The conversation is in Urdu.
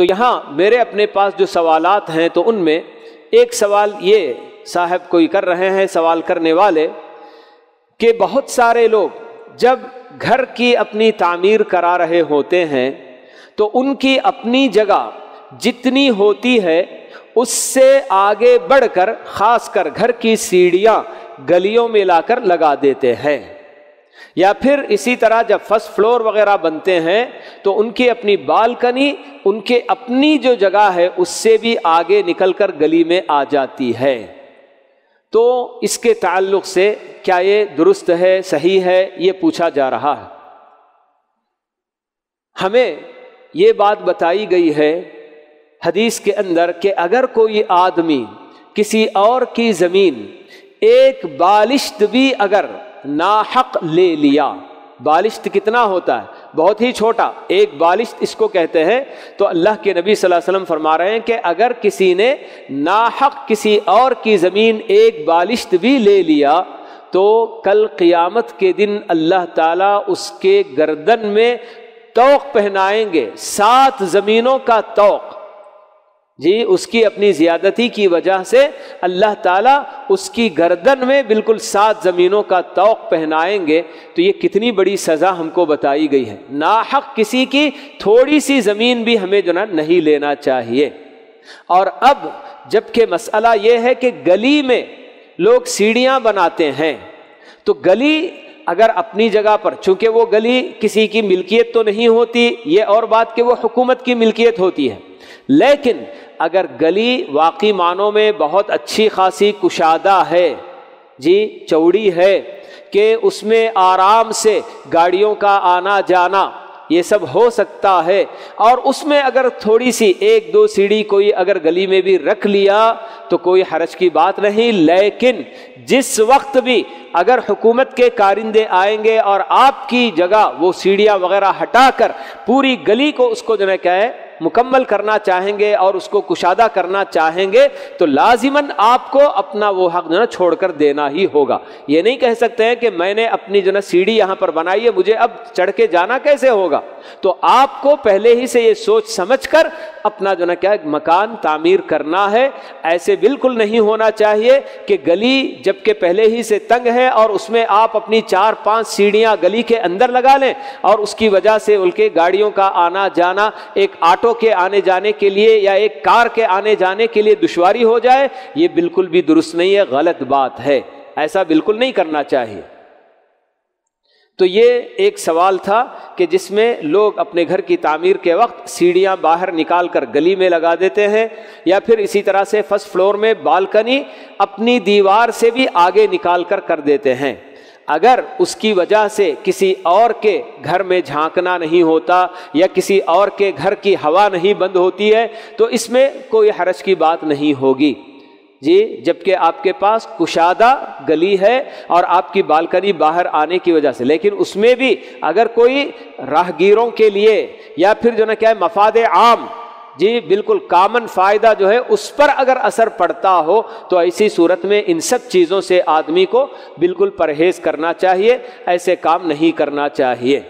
تو یہاں میرے اپنے پاس جو سوالات ہیں تو ان میں ایک سوال یہ صاحب کوئی کر رہے ہیں، سوال کرنے والے، کہ بہت سارے لوگ جب گھر کی اپنی تعمیر کرا رہے ہوتے ہیں تو ان کی اپنی جگہ جتنی ہوتی ہے اس سے آگے بڑھ کر خاص کر گھر کی سیڑھیاں گلیوں میں لا کر لگا دیتے ہیں، یا پھر اسی طرح جب فرسٹ فلور وغیرہ بنتے ہیں تو ان کی اپنی بالکنی ان کے اپنی جو جگہ ہے اس سے بھی آگے نکل کر گلی میں آ جاتی ہے۔ تو اس کے تعلق سے کیا یہ درست ہے، صحیح ہے، یہ پوچھا جا رہا ہے۔ ہمیں یہ بات بتائی گئی ہے حدیث کے اندر کہ اگر کوئی آدمی کسی اور کی زمین ایک بالشت بھی اگر ناحق لے لیا، بالشت کتنا ہوتا ہے؟ بہت ہی چھوٹا، ایک بالشت اس کو کہتے ہیں، تو اللہ کے نبی صلی اللہ علیہ وسلم فرما رہے ہیں کہ اگر کسی نے ناحق کسی اور کی زمین ایک بالشت بھی لے لیا تو کل قیامت کے دن اللہ تعالیٰ اس کے گردن میں طوق پہنائیں گے، 7 زمینوں کا طوق، جی اس کی اپنی زیادتی کی وجہ سے اللہ تعالیٰ اس کی گردن میں بالکل 7 زمینوں کا طوق پہنائیں گے۔ تو یہ کتنی بڑی سزا ہم کو بتائی گئی ہے۔ ناحق کسی کی تھوڑی سی زمین بھی ہمیں جو نہیں لینا چاہیے۔ اور اب جبکہ مسئلہ یہ ہے کہ گلی میں لوگ سیڑھیاں بناتے ہیں، تو گلی اگر اپنی جگہ پر، چونکہ وہ گلی کسی کی ملکیت تو نہیں ہوتی، یہ اور بات کہ وہ حکومت کی ملکیت ہوتی ہے، لیکن اگر گلی واقعی معنوں میں بہت اچھی خاصی کشادہ ہے، جی چوڑی ہے، کہ اس میں آرام سے گاڑیوں کا آنا جانا یہ سب ہو سکتا ہے، اور اس میں اگر تھوڑی سی 1-2 سیڑھی کوئی اگر گلی میں بھی رکھ لیا تو کوئی حرج کی بات نہیں، لیکن جس وقت بھی اگر حکومت کے کارندے آئیں گے اور آپ کی جگہ وہ سیڑھیاں وغیرہ ہٹا کر پوری گلی کو اس کو جو ہے کیا ہے مکمل کرنا چاہیں گے اور اس کو کشادہ کرنا چاہیں گے، تو لازماً آپ کو اپنا وہ حق جو ہے چھوڑ کر دینا ہی ہوگا۔ یہ نہیں کہہ سکتے ہیں کہ میں نے اپنی جو ہے سیڑھی یہاں پر بنائی ہے، مجھے اب چڑھ کے جانا کیسے ہوگا؟ تو آپ کو پہلے ہی سے یہ سوچ سمجھ کر اپنا جو ہے کیا مکان تعمیر کرنا ہے۔ ایسے بالکل نہیں ہونا چاہیے کہ گلی جبکہ پہلے ہی سے تنگ ہے اور اس میں آپ اپنی 4-5 سیڑھیاں گلی کے اندر لگا لیں اور اس کی وجہ سے ان کے گاڑیوں کا آنا جانا، ایک آٹو کے آنے جانے کے لیے یا ایک کار کے آنے جانے کے لیے دشواری ہو جائے، یہ بالکل بھی درست نہیں ہے، غلط بات ہے، ایسا بالکل نہیں کرنا چاہیے۔ تو یہ ایک سوال تھا کہ جس میں لوگ اپنے گھر کی تعمیر کے وقت سیڑھیاں باہر نکال کر گلی میں لگا دیتے ہیں، یا پھر اسی طرح سے فرسٹ فلور میں بالکنی اپنی دیوار سے بھی آگے نکال کر دیتے ہیں۔ اگر اس کی وجہ سے کسی اور کے گھر میں جھانکنا نہیں ہوتا یا کسی اور کے گھر کی ہوا نہیں بند ہوتی ہے تو اس میں کوئی حرج کی بات نہیں ہوگی، جی جبکہ آپ کے پاس کشادہ گلی ہے اور آپ کی بالکنی باہر آنے کی وجہ سے، لیکن اس میں بھی اگر کوئی راہگیروں کے لیے یا پھر جو ہے کیا مفاد عام، جی بالکل کامن فائدہ جو ہے اس پر اگر اثر پڑتا ہو تو ایسی صورت میں ان سب چیزوں سے آدمی کو بالکل پرہیز کرنا چاہیے، ایسے کام نہیں کرنا چاہیے۔